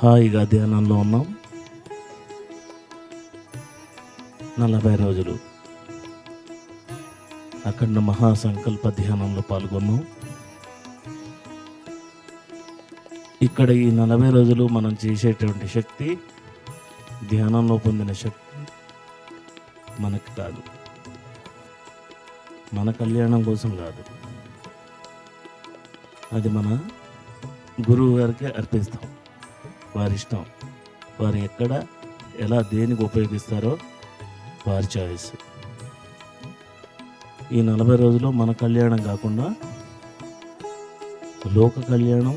హాయిగా ధ్యానంలో ఉన్నాం. 40 రోజులు అఖండ మహాసంకల్ప ధ్యానంలో పాల్గొన్నాం. ఇక్కడ ఈ 40 రోజులు మనం చేసేటువంటి శక్తి, ధ్యానంలో పొందిన శక్తి మనకు కాదు, మన కళ్యాణం కోసం కాదు, అది మన గురువు గారికే అర్పిస్తాం. వారి ఇష్టం, వారు ఎక్కడ ఎలా దేనికి ఉపయోగిస్తారో వారి చాయిస్. ఈ 40 రోజులు మన కళ్యాణం కాకుండా లోక కళ్యాణం,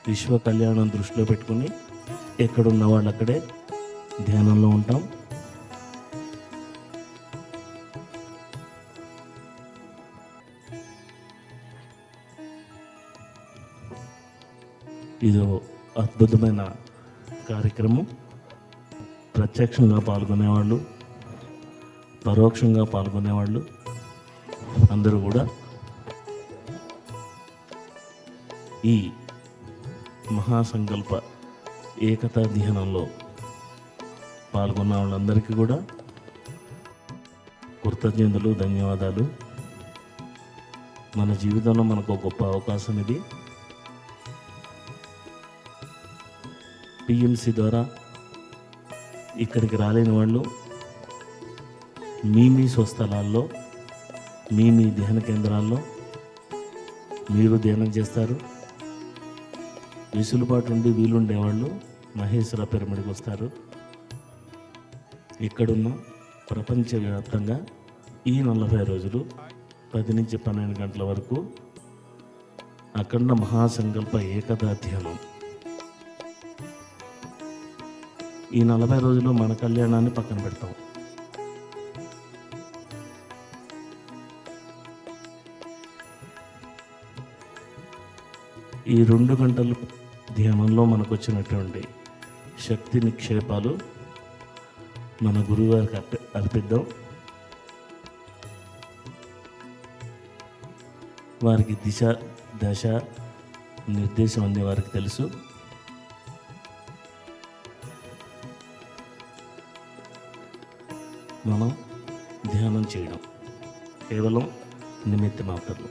విశ్వ కళ్యాణం దృష్టిలో పెట్టుకుని ఎక్కడున్న వాళ్ళు అక్కడే ధ్యానంలో ఉంటాం. ఇది అద్భుతమైన కార్యక్రమం. ప్రత్యక్షంగా పాల్గొనేవాళ్ళు, పరోక్షంగా పాల్గొనేవాళ్ళు అందరూ కూడా ఈ మహాసంకల్ప ఏకతా ధ్యానంలో పాల్గొన్న వాళ్ళందరికీ కూడా కృతజ్ఞతలు, ధన్యవాదాలు. మన జీవితంలో మనకు ఒక గొప్ప అవకాశం ఇది. పిఎంసి ద్వారా ఇక్కడికి రాలేని వాళ్ళు మీ స్వస్థలాల్లో, మీ ధ్యాన కేంద్రాల్లో మీరు ధ్యానం చేస్తారు. వెసులుబాటు ఉండి వీలుండేవాళ్ళు మహేశ్వర పిరమిడ్కి వస్తారు. ఇక్కడున్న ప్రపంచవ్యాప్తంగా ఈ 40 రోజులు 10 నుంచి 12 గంటల వరకు అఖండ మహాసంకల్ప ఏకతా ధ్యానం. ఈ 40 రోజులు మన కళ్యాణాన్ని పక్కన పెడతాం. ఈ 2 గంటలు ధ్యానంలో మనకు వచ్చినటువంటి శక్తి నిక్షేపాలు మన గురువుగారికి అర్పిద్దాం. వారికి దిశ, దశ, నిర్దేశం అన్నీ వారికి తెలుసు. మనం ధ్యానం చేయడం కేవలం నిమిత్త మాత్రమే.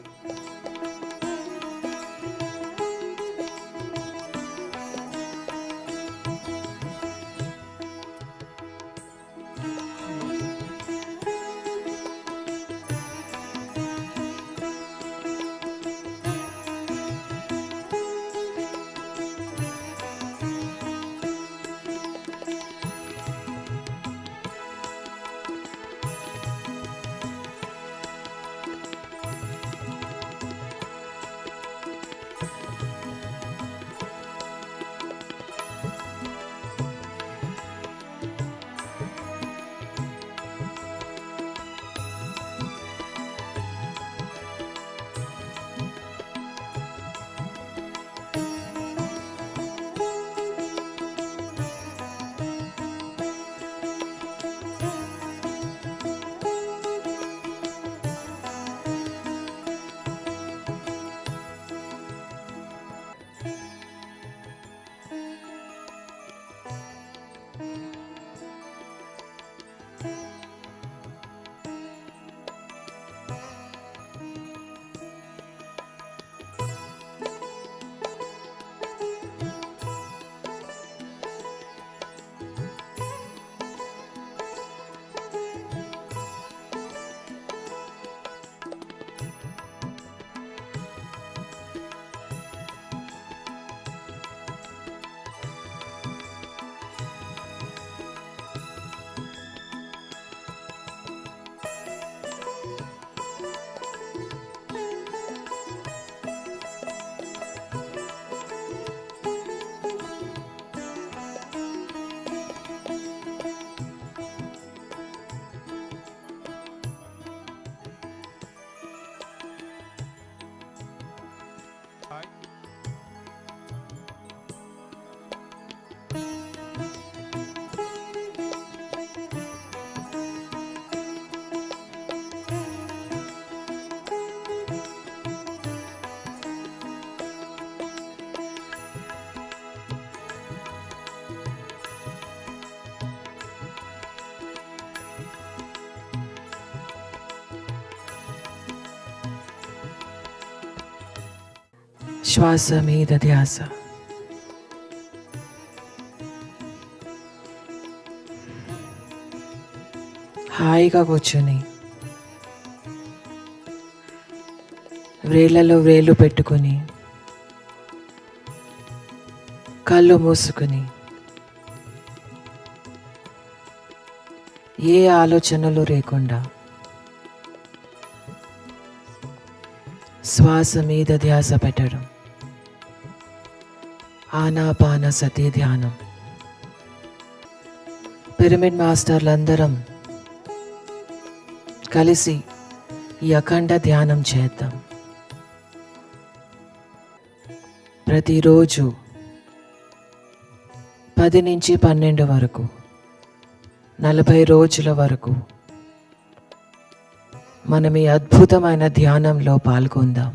శ్వాస మీద ధ్యాస. హాయిగా కూర్చొని వ్రేళ్లలో వ్రేళ్ళు పెట్టుకొని కళ్ళు మూసుకుని ఏ ఆలోచనలు లేకుండా శ్వాస మీద ధ్యాస పెట్టడం. ఆనాపాన సతి ధ్యానం. పిరమిడ్ మాస్టర్లందరం కలిసి ఈ అఖండ ధ్యానం చేద్దాం. ప్రతిరోజు 10 నుంచి 12 వరకు 40 రోజుల వరకు మనం ఈ అద్భుతమైన ధ్యానంలో పాల్గొందాం.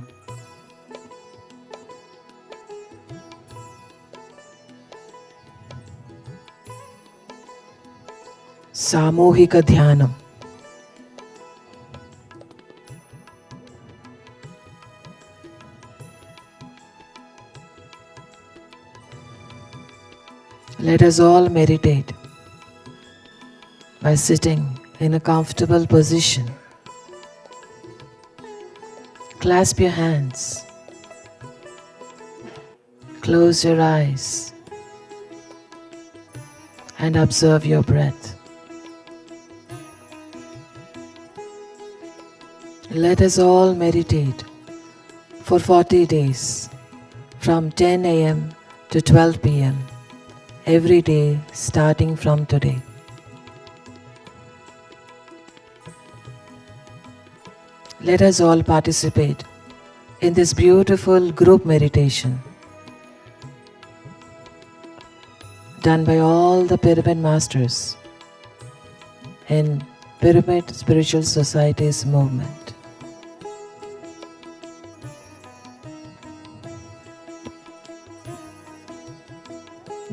సామూహిక ధ్యానం. Let us all meditate by sitting in a comfortable position. Clasp your hands. Close your eyes and observe your breath. Let us all meditate for 40 days from 10 a.m. to 12 p.m. every day starting from today. Let us all participate in this beautiful group meditation done by all the Pyramid Masters in Pyramid Spiritual Society's movement.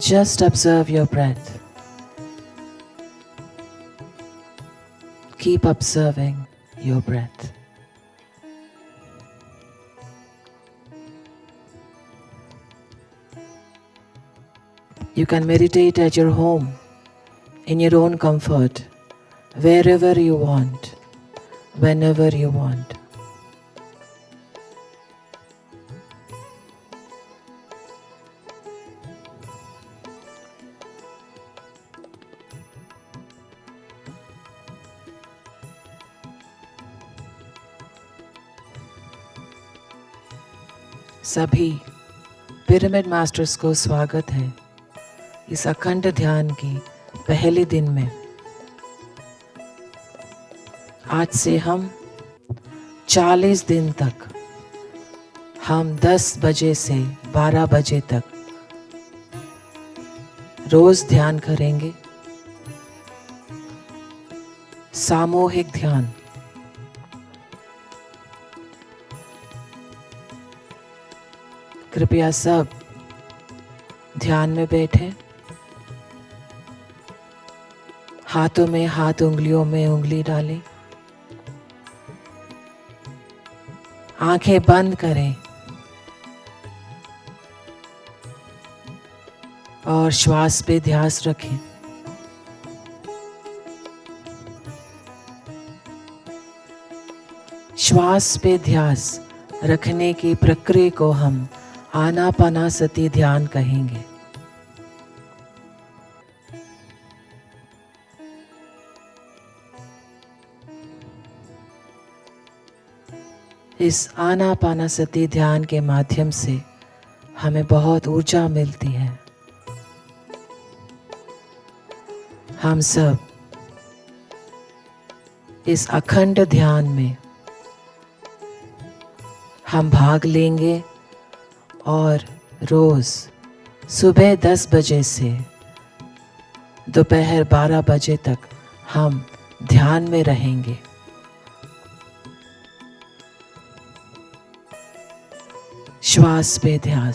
Just observe your breath. Keep observing your breath. You can meditate at your home, in your own comfort, wherever you want, whenever you want. सभी pyramid masters को स्वागत है इस अखंड ध्यान की पहले दिन में। आज से हम 40 दिन तक हम 10 बजे से 12 बजे तक रोज ध्यान करेंगे। सामूहिक ध्यान। कृपया सब ध्यान में बैठे, हाथों में हाथ, उंगलियों में उंगली डालें, आंखें बंद करें और श्वास पे ध्यान रखें। श्वास पे ध्यान रखने की प्रक्रिया को हम आनापानसति ध्यान कहेंगे। इस आनापानसति ध्यान के माध्यम से हमें बहुत ऊर्जा मिलती है। हम सब इस अखंड ध्यान में हम भाग लेंगे और रोज सुबह 10 बजे से दोपहर 12 बजे तक हम ध्यान में रहेंगे। श्वास पे ध्यान।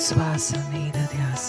శ్వాస మీద ధ్యాస.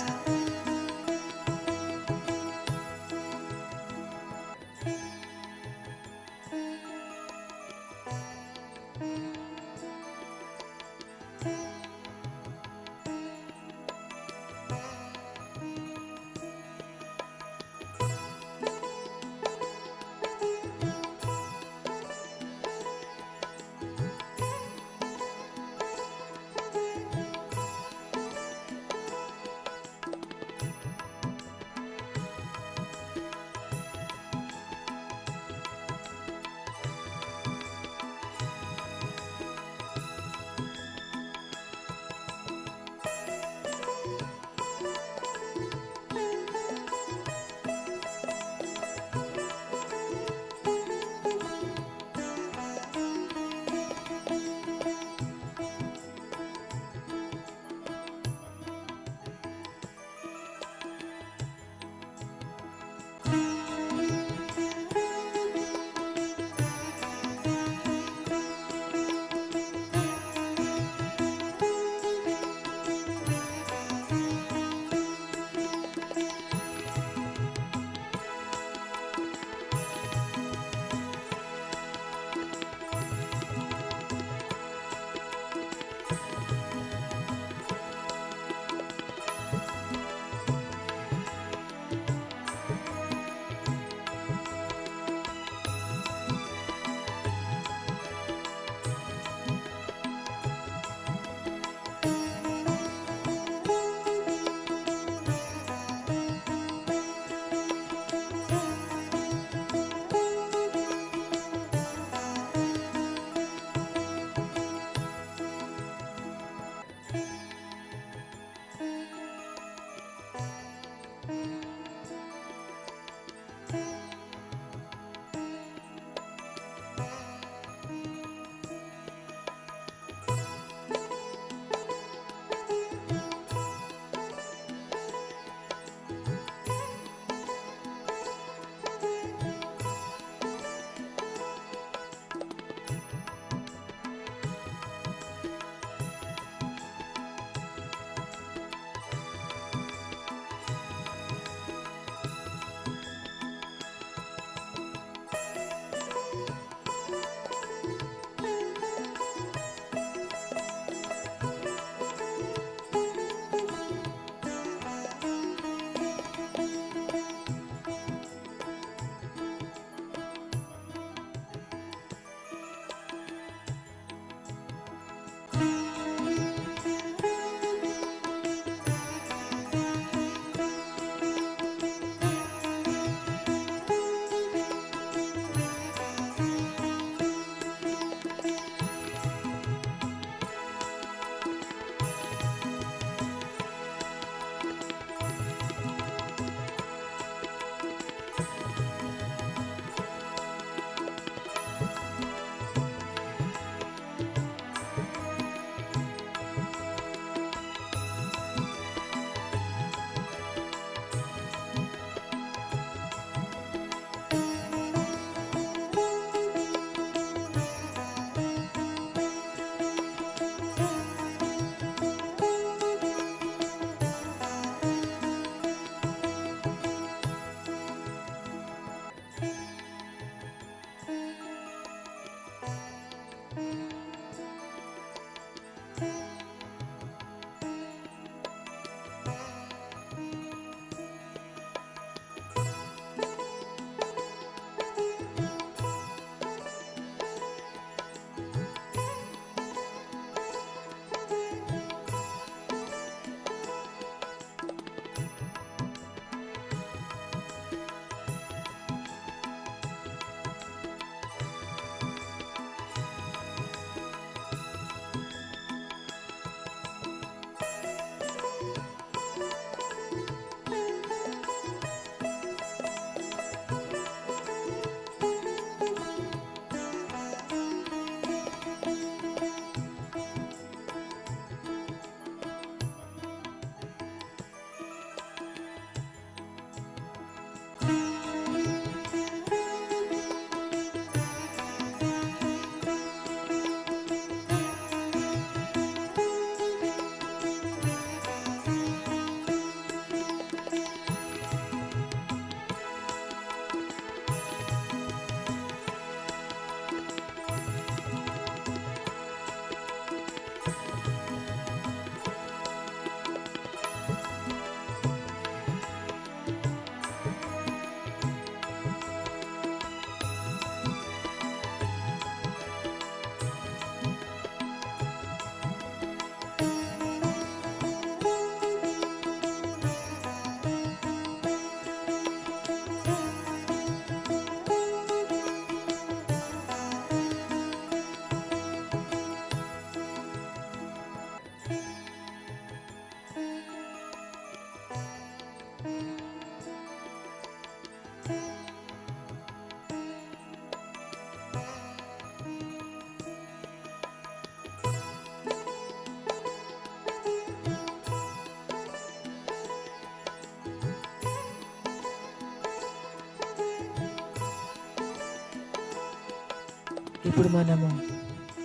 ఇప్పుడు మనము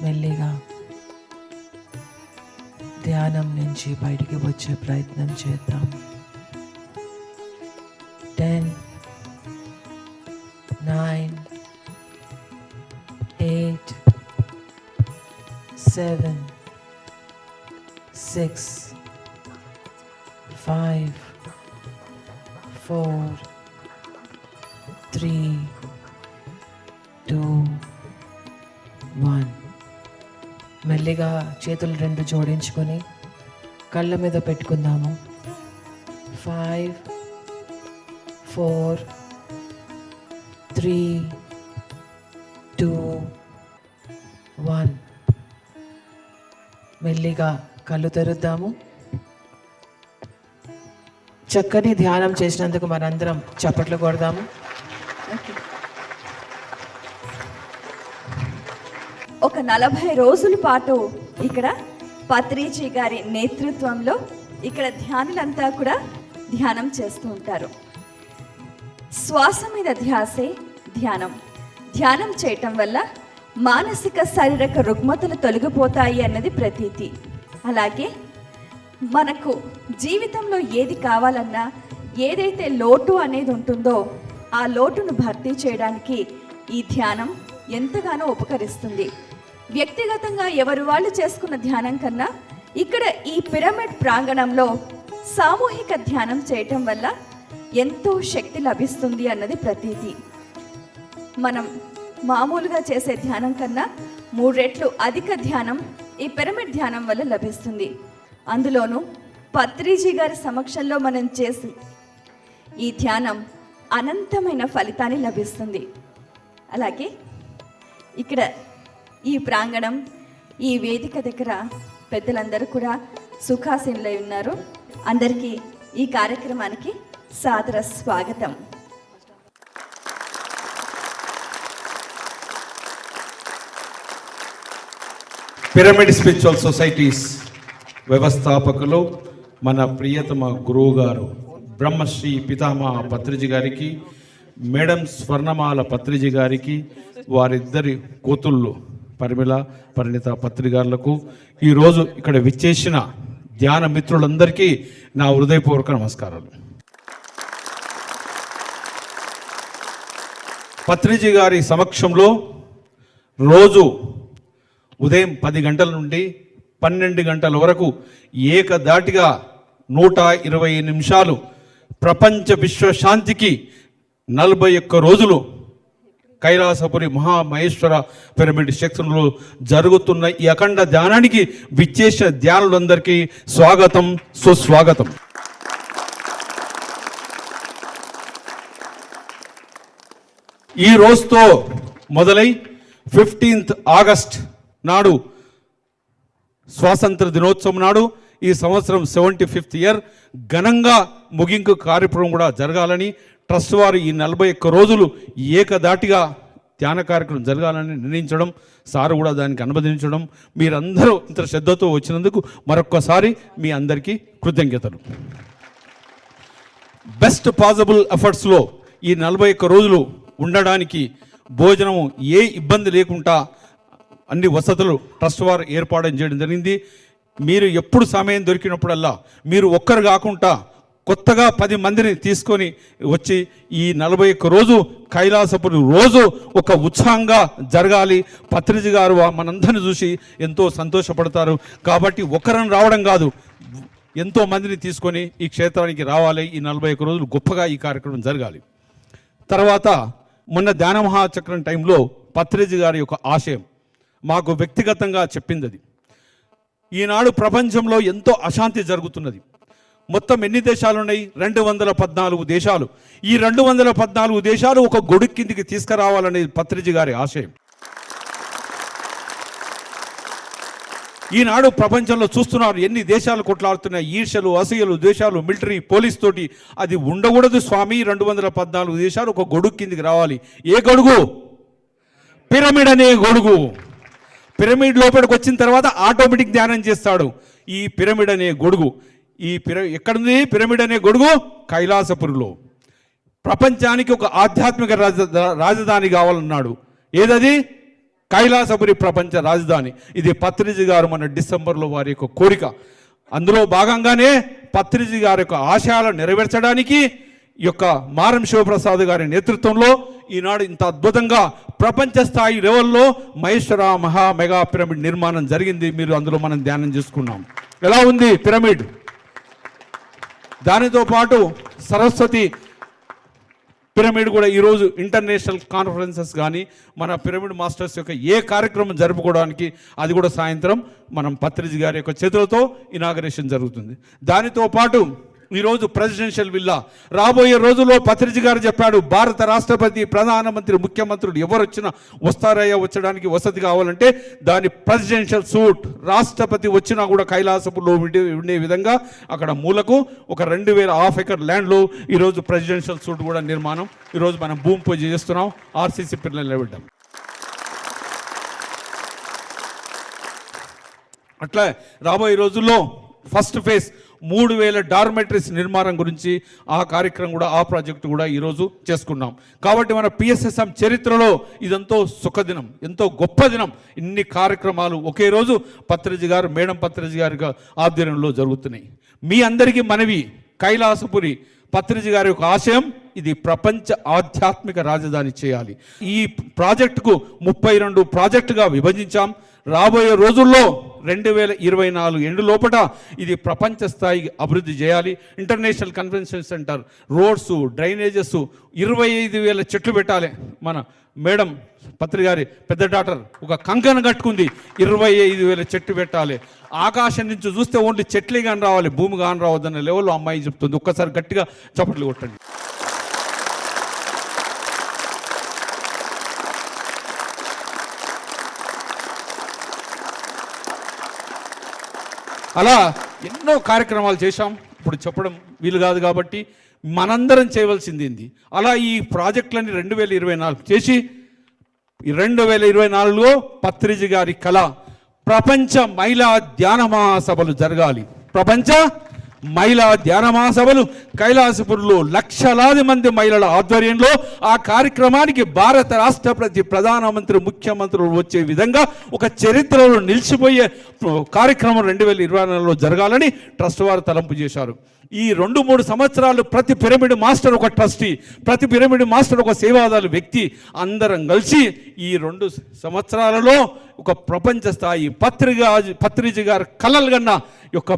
మెల్లిగా ధ్యానం నుంచి బయటికి వచ్చే ప్రయత్నం చేద్దాం. 10, 9, 8, 7, 6, 5, 4, 3, 2, 1. మెల్లిగా చేతులు రెండు జోడించుకొని కళ్ళ మీద పెట్టుకుందాము. 5, 4, 3, 2, 1. మెల్లిగా కళ్ళు తెరుద్దాము. చక్కని ధ్యానం చేసినందుకు మనందరం చప్పట్లు కొడదాము. ఒక 40 రోజుల పాటు ఇక్కడ పత్రిజీ గారి నేతృత్వంలో ఇక్కడ ధ్యానులంతా కూడా ధ్యానం చేస్తూ ఉంటారు. శ్వాస మీద ధ్యాసే ధ్యానం. ధ్యానం చేయటం వల్ల మానసిక శారీరక రుగ్మతలు తొలగిపోతాయి అన్నది ప్రతీతి. అలాగే మనకు జీవితంలో ఏది కావాలన్నా ఏదైతే లోటు అనేది ఉంటుందో ఆ లోటును భర్తీ చేయడానికి ఈ ధ్యానం ఎంతగానో ఉపకరిస్తుంది. వ్యక్తిగతంగా ఎవరు వాళ్ళు చేసుకున్న ధ్యానం కన్నా ఇక్కడ ఈ పిరమిడ్ ప్రాంగణంలో సామూహిక ధ్యానం చేయటం వల్ల ఎంతో శక్తి లభిస్తుంది అన్నది ప్రతీతి. మనం మామూలుగా చేసే ధ్యానం కన్నా 3 రెట్లు అధిక ధ్యానం ఈ పిరమిడ్ ధ్యానం వల్ల లభిస్తుంది. అందులోనూ పత్రిజీ గారి సమక్షంలో మనం చేసి ఈ ధ్యానం అనంతమైన ఫలితాన్ని లభిస్తుంది. అలాగే ఇక్కడ ఈ ప్రాంగణం ఈ వేదిక దగ్గర పెద్దలందరూ కూడా సుఖాసీనులై ఉన్నారు. అందరికీ ఈ కార్యక్రమానికి సాదర స్వాగతం. పిరమిడ్ స్పిరిచువల్ సొసైటీస్ వ్యవస్థాపకులు మన ప్రియతమ గురువు గారు బ్రహ్మశ్రీ పితామహ పత్రిజీ గారికి, మేడం స్వర్ణమాల పత్రిజీ గారికి, వారిద్దరి కూతుళ్ళు పరిమిళ పరిణిత పత్రికారులకు, ఈరోజు ఇక్కడ విచ్చేసిన ధ్యాన మిత్రులందరికీ నా హృదయపూర్వక నమస్కారాలు. పత్రిజీ గారి సమక్షంలో రోజు ఉదయం 10 గంటల నుండి 12 గంటల వరకు ఏకదాటిగా 120 నిమిషాలు ప్రపంచ విశ్వశాంతికి 41 రోజులు కైలాసపురి మహామహేశ్వర పిరమిడ్ సెక్షన్లో జరుగుతున్న ఈ అఖండ ధ్యానానికి విచ్చేసిన ధ్యానులందరికీ స్వాగతం, సుస్వాగతం. ఈ రోజుతో మొదలై 15th ఆగస్ట్ నాడు స్వాతంత్ర దినోత్సవం నాడు ఈ సంవత్సరం 75th ఇయర్ ఘనంగా ముగింపు కార్యక్రమం కూడా జరగాలని ట్రస్ట్ వారు ఈ 41 రోజులు ఏకదాటిగా ధ్యాన కార్యక్రమం జరగాలని నిర్ణయించడం, సారు కూడా దానికి అనుమతించడం, మీరందరూ ఇంత శ్రద్ధతో వచ్చినందుకు మరొక్కసారి మీ అందరికీ కృతజ్ఞతలు. బెస్ట్ పాసిబుల్ ఎఫర్ట్స్లో ఈ 41 రోజులు ఉండడానికి భోజనము ఏ ఇబ్బంది లేకుండా అన్ని వసతులు ట్రస్ట్ వారు ఏర్పాటు చేయడం జరిగింది. మీరు ఎప్పుడు సమయం దొరికినప్పుడల్లా మీరు ఒక్కరు కాకుండా కొత్తగా 10 మందిని తీసుకొని వచ్చి ఈ 41 రోజు కైలాసపురి రోజు ఒక ఉత్సాహంగా జరగాలి. పత్రిజీ గారు మనందరిని చూసి ఎంతో సంతోషపడతారు. కాబట్టి ఒక్కరని రావడం కాదు, ఎంతో మందిని తీసుకొని ఈ క్షేత్రానికి రావాలి. ఈ 41 రోజులు గొప్పగా ఈ కార్యక్రమం జరగాలి. తర్వాత మొన్న ధ్యాన మహాచక్రం టైంలో పత్రిజీ గారి యొక్క ఆశయం మాకు వ్యక్తిగతంగా చెప్పింది. అది ఈనాడు ప్రపంచంలో ఎంతో అశాంతి జరుగుతున్నది. మొత్తం ఎన్ని దేశాలు ఉన్నాయి? 214 దేశాలు. ఈ 214 దేశాలు ఒక గొడుగు కిందికి తీసుకురావాలనేది పత్రిజీ గారి ఆశయం. ఈనాడు ప్రపంచంలో చూస్తున్నారు ఎన్ని దేశాలు కొట్లాడుతున్నాయి, ఈర్షలు, అసూయలు, ద్వేషాలు, మిలిటరీ, పోలీస్ తోటి. అది ఉండకూడదు స్వామి. 214 దేశాలు ఒక గొడుగు కిందికి రావాలి. ఏ గొడుగు? పిరమిడ్ అనే గొడుగు. పిరమిడ్ లోపలికి వచ్చిన తర్వాత ఆటోమేటిక్ ధ్యానం చేస్తాడు. ఈ పిరమిడ్ అనే గొడుగు ఎక్కడుంది? పిరమిడ్ అనే గొడుగు కైలాసపురిలో. ప్రపంచానికి ఒక ఆధ్యాత్మిక రాజధాని కావాలన్నాడు. ఏదది? కైలాసపురి ప్రపంచ రాజధాని. ఇది పత్రిజీ గారు మన డిసెంబర్లో వారి యొక్క కోరిక. అందులో భాగంగానే పత్రిజీ గారి యొక్క ఆశయాలను నెరవేర్చడానికి ఈ యొక్క మారం శివప్రసాద్ గారి నేతృత్వంలో ఈనాడు ఇంత అద్భుతంగా ప్రపంచ స్థాయి లెవెల్లో మహేశ్వర మహా మెగా పిరమిడ్ నిర్మాణం జరిగింది. మీరు అందులో మనం ధ్యానం చేసుకున్నాం. ఎలా ఉంది పిరమిడ్? దానితో పాటు సరస్వతి పిరమిడ్ కూడా ఈరోజు ఇంటర్నేషనల్ కాన్ఫరెన్సెస్ కానీ మన పిరమిడ్ మాస్టర్స్ యొక్క ఏ కార్యక్రమం జరుపుకోవడానికి అది కూడా సాయంత్రం మనం పత్రిజీ గారి యొక్క చేతులతో ఇనాగరేషన్ జరుగుతుంది. దానితో పాటు ఈరోజు ప్రెసిడెన్షియల్ విల్లా రాబోయే రోజుల్లో పత్రిజీ గారు చెప్పాడు, భారత రాష్ట్రపతి, ప్రధానమంత్రి, ముఖ్యమంత్రులు ఎవరు వచ్చినా వస్తారయ్యా, వచ్చడానికి వసతి కావాలంటే దాని ప్రెసిడెన్షియల్ సూట్ రాష్ట్రపతి వచ్చినా కూడా కైలాసపులో ఉండే విధంగా అక్కడ మూలకు ఒక 2,000 ఎకర్ ల్యాండ్లో ఈరోజు ప్రెసిడెన్షియల్ సూట్ కూడా నిర్మాణం ఈరోజు మనం భూమి పూజ చేస్తున్నాం. ఆర్సీసీ పిల్లలు నిలబెట్టాం. అట్లా రాబోయే రోజుల్లో ఫస్ట్ ఫేజ్ 3,000 డార్మెటరీస్ నిర్మాణం గురించి ఆ కార్యక్రమం కూడా, ఆ ప్రాజెక్టు కూడా ఈరోజు చేసుకున్నాం. కాబట్టి మన పిఎస్ఎస్ఎం చరిత్రలో ఇదంతో సుఖదినం, ఎంతో గొప్ప దినం. ఇన్ని కార్యక్రమాలు ఒకే రోజు పత్రిజీ గారు, మేడం పత్రిజీ గారి ఆధ్వర్యంలో జరుగుతున్నాయి. మీ అందరికీ మనవి, కైలాసపురి పత్రిజీ గారి యొక్క ఆశయం ఇది ప్రపంచ ఆధ్యాత్మిక రాజధాని చేయాలి. ఈ ప్రాజెక్టుకు 32 ప్రాజెక్టుగా విభజించాం. రాబోయే రోజుల్లో 2024 ఎండు లోపల ఇది ప్రపంచ స్థాయికి అభివృద్ధి చేయాలి. International convention centre, roads, drainages, 25,000 చెట్లు పెట్టాలి. మన మేడం పత్రి గారి పెద్ద డాక్టర్ ఒక కంకణ కట్టుకుంది, 25,000 చెట్లు పెట్టాలి. ఆకాశం నుంచి చూస్తే ఓన్లీ చెట్లే కానీ రావాలి, భూమి కానీ రావద్దన్న లెవెల్లో అమ్మాయి చెప్తుంది. ఒక్కసారి గట్టిగా చప్పట్లు కొట్టండి. అలా ఎన్నో కార్యక్రమాలు చేశాం. ఇప్పుడు చెప్పడం వీలు కాదు కాబట్టి మనందరం చేయవలసింది ఏంది, అలా ఈ ప్రాజెక్టులన్నీ 2024 చేసి 2024లో పత్రిజీ గారి కళ ప్రపంచ మహిళా ధ్యాన మహాసభలు జరగాలి. ప్రపంచ మహిళా ధ్యాన మహాసభలు కైలాసపురిలో లక్షలాది మంది మహిళల ఆధ్వర్యంలో ఆ కార్యక్రమానికి భారత రాష్ట్రపతి, ప్రధానమంత్రి, ముఖ్యమంత్రులు వచ్చే విధంగా ఒక చరిత్రలో నిలిచిపోయే కార్యక్రమం 2024లో జరగాలని ట్రస్ట్ వారు తలంపు చేశారు. ఈ 2-3 సంవత్సరాలు ప్రతి పిరమిడ్ మాస్టర్ ఒక ట్రస్టీ, ప్రతి పిరమిడ్ మాస్టర్ ఒక సేవాదారు వ్యక్తి, అందరం కలిసి ఈ 2 సంవత్సరాలలో ఒక ప్రపంచ స్థాయి పత్రిజీ గారి కలలు కన్నా యొక్క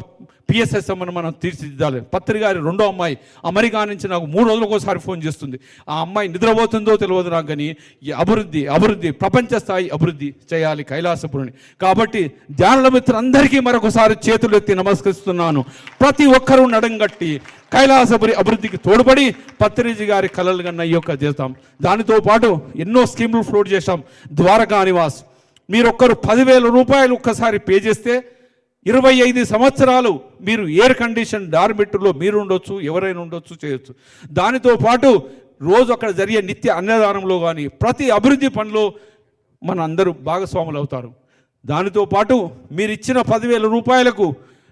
పిఎస్ఎస్ఎం మనం తీర్చిదిద్దాలి. పత్రి గారి 2వ అమ్మాయి అమెరికా నుంచి నాకు 3 రోజులకు ఒకసారి ఫోన్ చేస్తుంది. ఆ అమ్మాయి నిద్రపోతుందో తెలియదు నాకు, కానీ ఈ అభివృద్ధి ప్రపంచ స్థాయి అభివృద్ధి చేయాలి కైలాసపురిని. కాబట్టి ధ్యానుల మిత్రులందరికీ మరొకసారి చేతులు ఎత్తి నమస్కరిస్తున్నాను. ప్రతి ఒక్కరూ నడంగట్టి కైలాసపురి అభివృద్ధికి తోడ్పడి పత్రిజీ గారి కలలు కన్నా ఈ యొక్క చేస్తాం. దానితో పాటు ఎన్నో స్కీములు ఫ్లోట్ చేశాం. ద్వారకా నివాస్ మీరు ఒక్కరు 10,000 రూపాయలు ఒక్కసారి పే చేస్తే 25 సంవత్సరాలు మీరు ఎయిర్ కండిషన్ డార్మిటరీలో మీరు ఉండొచ్చు, ఎవరైనా ఉండొచ్చు, చేయొచ్చు. దానితో పాటు రోజు అక్కడ జరిగే నిత్య అన్నదానంలో కానీ ప్రతి అభివృద్ధి పనిలో మన అందరూ భాగస్వాములు అవుతారు. దానితో పాటు మీరు ఇచ్చిన 10,000 రూపాయలకు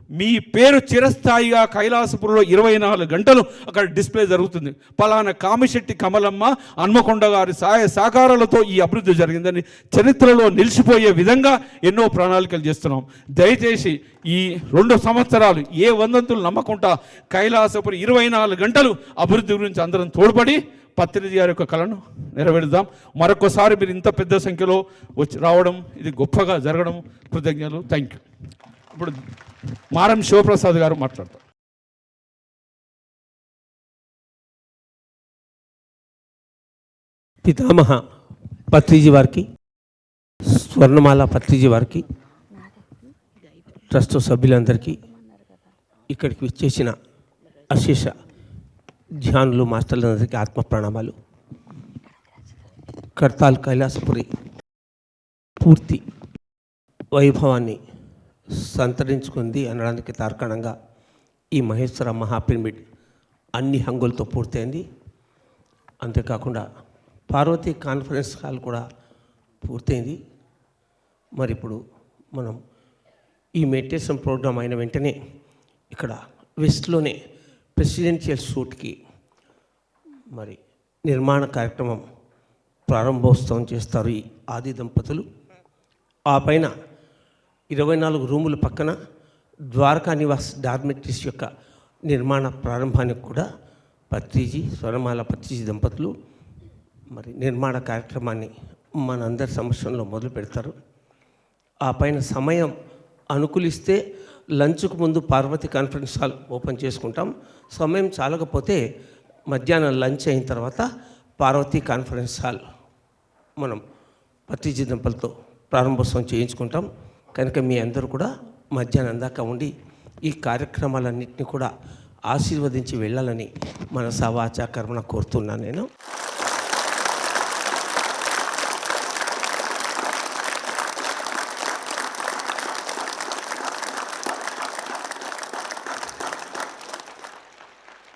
మీ పేరు చిరస్థాయిగా కైలాసపురిలో 24 గంటలు అక్కడ డిస్ప్లే జరుగుతుంది. పలానా కామిశెట్టి కమలమ్మ హన్మకొండ గారి సహాయ సహకారాలతో ఈ అభివృద్ధి జరిగిందని చరిత్రలో నిలిచిపోయే విధంగా ఎన్నో ప్రణాళికలు చేస్తున్నాం. దయచేసి ఈ 2 సంవత్సరాలు ఏ వందంతులు నమ్మకుండా కైలాసపురి 24 గంటలు అభివృద్ధి గురించి అందరం తోడ్పడి పత్రిజీ గారి యొక్క కళను నెరవేరుద్దాం. మరొకసారి మీరు ఇంత పెద్ద సంఖ్యలో వచ్చి రావడం ఇది గొప్పగా జరగడం కృతజ్ఞతలు. Thank you. ఇప్పుడు మారం శివప్రసాద్ గారు మాట్లాడతారు. పితామహ పత్రిజీ వారికి, స్వర్ణమాల పత్రిజీ వారికి, ట్రస్ట్ సభ్యులందరికీ, ఇక్కడికి విచ్చేసిన అశేష ధ్యానులు మాస్టర్లందరికీ ఆత్మ ప్రణామాలు. కర్తాల్ కైలాసపురి పూర్తి వైభవాన్ని సంతరించుకుంది అనడానికి తార్కాణంగా ఈ మహేశ్వర మహాపిరమిడ్ అన్ని హంగులతో పూర్తయింది. అంతేకాకుండా పార్వతీ కాన్ఫరెన్స్ హాల్ కూడా పూర్తయింది. మరి ఇప్పుడు మనం ఈ మెడిటేషన్ ప్రోగ్రాం అయిన వెంటనే ఇక్కడ వెస్ట్లోనే ప్రెసిడెన్షియల్ సూట్కి మరి నిర్మాణ కార్యక్రమం ప్రారంభోత్సవం చేస్తారు ఈ ఆది దంపతులు. ఆ పైన 24 రూముల పక్కన ద్వారకా నివాస్ డార్మెటరీస్ యొక్క నిర్మాణ ప్రారంభానికి కూడా పత్రిజీ స్వర్ణమాల పత్రిజీ దంపతులు మరి నిర్మాణ కార్యక్రమాన్ని మనందరి సమక్షంలో మొదలు పెడతారు. ఆ పైన సమయం అనుకూలిస్తే లంచ్కు ముందు పార్వతి కాన్ఫరెన్స్ హాల్ ఓపెన్ చేసుకుంటాం. సమయం చాలకపోతే మధ్యాహ్నం లంచ్ అయిన తర్వాత పార్వతి కాన్ఫరెన్స్ హాల్ మనం పత్రిజీ దంపతులతో ప్రారంభోత్సవం చేయించుకుంటాం. కనుక మీ అందరూ కూడా మధ్యాహ్నం దాకా ఉండి ఈ కార్యక్రమాలన్నింటినీ కూడా ఆశీర్వదించి వెళ్ళాలని మనసా వాచా కర్మణ కోరుతున్నాను నేను.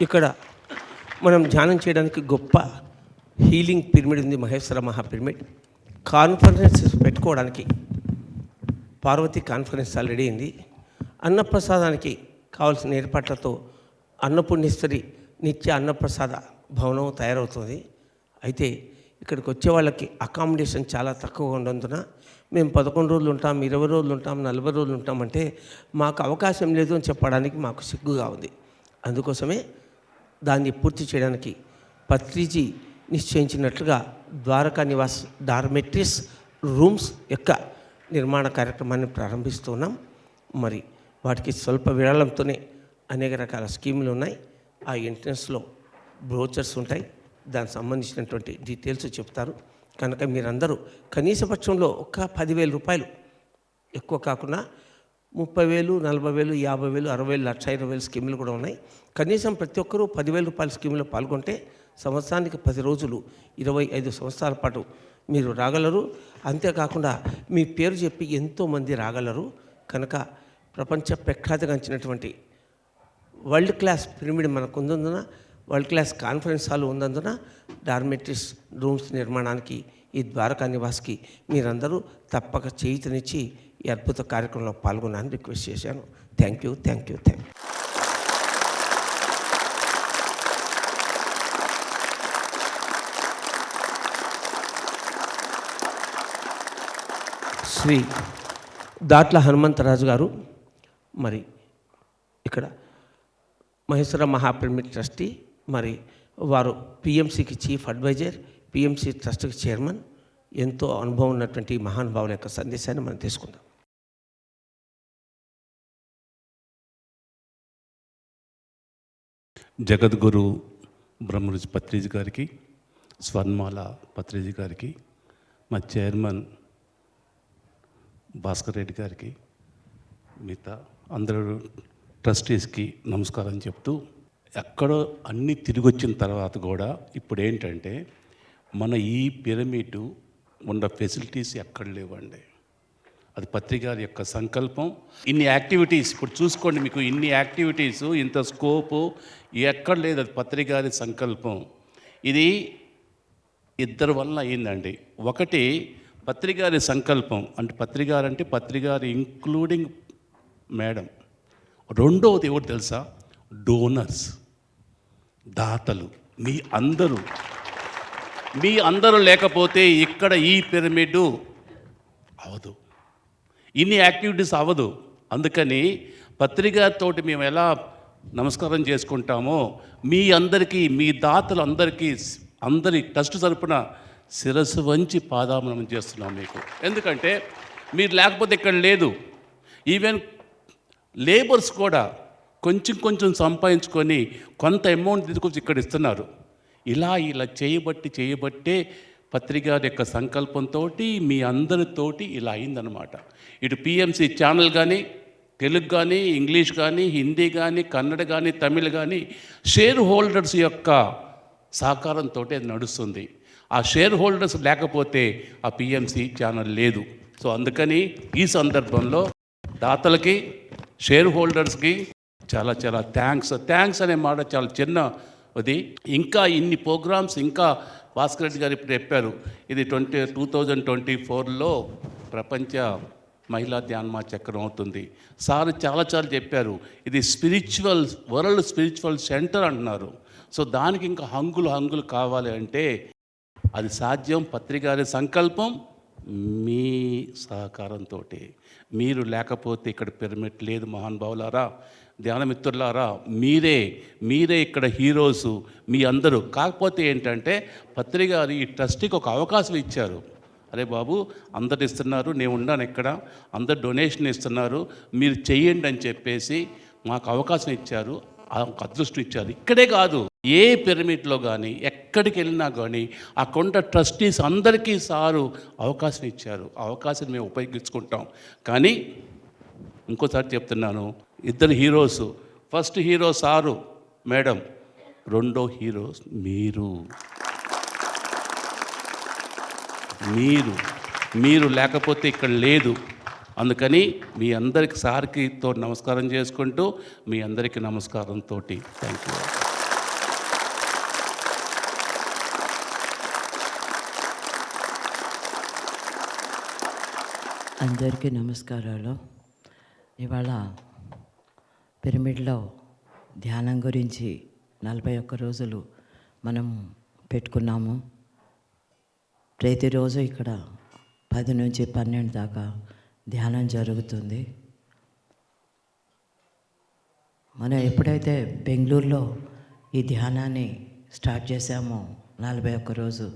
ఇక్కడ మనం ధ్యానం చేయడానికి గొప్ప హీలింగ్ పిరమిడ్ ఉంది, మహేశ్వర మహాపిరమిడ్. కాన్ఫరెన్సెస్ పెట్టుకోవడానికి పార్వతీ కాన్ఫరెన్స్ ఆల్రెడీ అయింది. అన్నప్రసాదానికి కావాల్సిన ఏర్పాట్లతో అన్నపూర్ణేశ్వరి నిత్య అన్నప్రసాద భవనం తయారవుతుంది. అయితే ఇక్కడికి వచ్చే వాళ్ళకి అకామిడేషన్ చాలా తక్కువగా ఉన్నందున మేము 11 రోజులు ఉంటాం, 20 రోజులు ఉంటాం, 40 రోజులు ఉంటామంటే మాకు అవకాశం లేదు అని చెప్పడానికి మాకు సిగ్గుగా ఉంది. అందుకోసమే దాన్ని పూర్తి చేయడానికి పత్రిజీ నిశ్చయించినట్లుగా ద్వారకా నివాస్ డార్మెటరీస్ రూమ్స్ యొక్క నిర్మాణ కార్యక్రమాన్ని ప్రారంభిస్తున్నాం. మరి వాటికి స్వల్ప విరాళంతోనే అనేక రకాల స్కీములు ఉన్నాయి. ఆ ఎంట్రన్స్లో బ్రోచర్స్ ఉంటాయి, దానికి సంబంధించినటువంటి డీటెయిల్స్ చెప్తారు. కనుక మీరందరూ కనీస పక్షంలో ఒక 10,000 రూపాయలు, ఎక్కువ కాకుండా 30,000, 40,000, 50,000, 60,000, 1,20,000 స్కీములు కూడా ఉన్నాయి. కనీసం ప్రతి ఒక్కరూ 10,000 రూపాయల స్కీములో పాల్గొంటే సంవత్సరానికి 10 రోజులు 25 సంవత్సరాల పాటు మీరు రాగలరు. అంతేకాకుండా మీ పేరు చెప్పి ఎంతోమంది రాగలరు. కనుక ప్రపంచ ప్రఖ్యాతిగాంచినటువంటి వరల్డ్ క్లాస్ పిరమిడ్ మనకు ఉన్నందున, వరల్డ్ క్లాస్ కాన్ఫరెన్స్ హాల్ ఉన్నందున డార్మెటరీస్ రూమ్స్ నిర్మాణానికి ఈ ద్వారకా నివాస్కి మీరందరూ తప్పక చేయూతనిచ్చి ఈ అద్భుత కార్యక్రమంలో పాల్గొనాలని రిక్వెస్ట్ చేశాను. Thank you, thank you, thank you. Shri Datla Hanumantharaju garu మరి ఇక్కడ మహేశ్వర మహాపిరమిడ్ ట్రస్టీ, మరి వారు పిఎంసికి చీఫ్ అడ్వైజర్, పిఎంసి ట్రస్ట్కి చైర్మన్. ఎంతో అనుభవం ఉన్నటువంటి మహానుభావుల యొక్క సందేశాన్ని మనం తీసుకుందాం. జగద్గురు బ్రహ్మరుచి పత్రిజీ గారికి, స్వర్ణమాల పత్రిజీ గారికి, మా చైర్మన్ భాస్కర్ రెడ్డి గారికి, మిగతా అందరూ ట్రస్టీస్కి నమస్కారం చెప్తూ, ఎక్కడో అన్నీ తిరిగి వచ్చిన తర్వాత కూడా ఇప్పుడు ఏంటంటే మన ఈ పిరమిడ్ ఉన్న ఫెసిలిటీస్ ఎక్కడ లేవండి. అది పత్రికారి యొక్క సంకల్పం. ఇన్ని యాక్టివిటీస్ ఇప్పుడు చూసుకోండి, మీకు ఇన్ని యాక్టివిటీస్, ఇంత స్కోపు ఎక్కడ లేదు. అది పత్రికారి సంకల్పం. ఇది ఇద్దరి వల్ల అయిందండి. ఒకటి పత్రికారి సంకల్పం, అంటే పత్రికారి ఇంక్లూడింగ్ మేడం. రెండవది ఎవరు తెలుసా? డోనర్స్, దాతలు. మీ అందరూ లేకపోతే ఇక్కడ ఈ పిరమిడ్ అవదు, ఇన్ని యాక్టివిటీస్ అవ్వదు. అందుకని పత్రికతోటి మేము ఎలా నమస్కారం చేసుకుంటామో మీ అందరికీ, మీ దాతలు అందరి ట్రస్ట్ తరపున శిరస్సు వంచి పాదామనం చేస్తున్నాం మీకు. ఎందుకంటే మీరు లేకపోతే ఇక్కడ లేదు. ఈవెన్ లేబర్స్ కూడా కొంచెం సంపాదించుకొని కొంత అమౌంట్ తీసుకొచ్చి ఇక్కడ ఇస్తున్నారు. ఇలా చేయబట్టే పత్రిక యొక్క సంకల్పంతో మీ అందరితోటి ఇలా అయిందనమాట. ఇటు పిఎంసి ఛానల్ కానీ, తెలుగు కానీ, ఇంగ్లీష్ కానీ, హిందీ కానీ, కన్నడ కానీ, తమిళ్ కానీ షేర్ హోల్డర్స్ యొక్క సహకారంతో అది నడుస్తుంది. ఆ షేర్ హోల్డర్స్ లేకపోతే ఆ పిఎంసి ఛానల్ లేదు. సో అందుకని ఈ సందర్భంలో దాతలకి, షేర్ హోల్డర్స్కి చాలా చాలా థ్యాంక్స్ అనే మాట చాలా చిన్న అది. ఇంకా ఇన్ని ప్రోగ్రామ్స్, ఇంకా భాస్కర్ రెడ్డి గారు ఇప్పుడు చెప్పారు, ఇది 2024లో ప్రపంచ మహిళా ధ్యాన్మా చక్రం అవుతుంది. సార్ చాలా చెప్పారు, ఇది వరల్డ్ స్పిరిచువల్ సెంటర్ అంటున్నారు. సో దానికి ఇంకా హంగులు కావాలి అంటే అది సాధ్యం. పత్రికారి సంకల్పం మీ సహకారంతో. మీరు లేకపోతే ఇక్కడ పిరమిడ్ లేదు మహానుభావులారా, ధ్యానమిత్రులారా. మీరే ఇక్కడ హీరోసు, మీ అందరూ. కాకపోతే ఏంటంటే పత్రికారి ఈ ట్రస్టీకి ఒక అవకాశం ఇచ్చారు. అరే బాబు, అందరు ఇస్తున్నారు, నేను ఉన్నాను ఇక్కడ, అందరు డొనేషన్ ఇస్తున్నారు, మీరు చెయ్యండి అని చెప్పేసి మాకు అవకాశం ఇచ్చారు, ఒక అదృష్టం ఇచ్చారు. ఇక్కడే కాదు, ఏ పిరమిడ్లో కానీ ఎక్కడికి వెళ్ళినా కానీ ఆ కొండ ట్రస్టీస్ అందరికీ సారు అవకాశం ఇచ్చారు. ఆ అవకాశాన్ని మేము ఉపయోగించుకుంటాం. కానీ ఇంకోసారి చెప్తున్నాను, ఇద్దరు heroes. First hero sir madam, రెండో హీరో మీరు లేకపోతే ఇక్కడ లేదు. అందుకని మీ అందరికి సార్కితో నమస్కారం చేసుకుంటూ మీ అందరికీ నమస్కారంతో థ్యాంక్ యూ. అందరికీ నమస్కారాలు. ఇవాళ పిరమిడ్లో ధ్యానం గురించి 41 రోజులు మనం పెట్టుకున్నాము. ప్రతిరోజు ఇక్కడ 10 నుంచి 12 దాకా ధ్యానం జరుగుతుంది. మనం ఎప్పుడైతే బెంగళూరులో ఈ ధ్యానాన్ని స్టార్ట్ చేసామో 41 రోజు,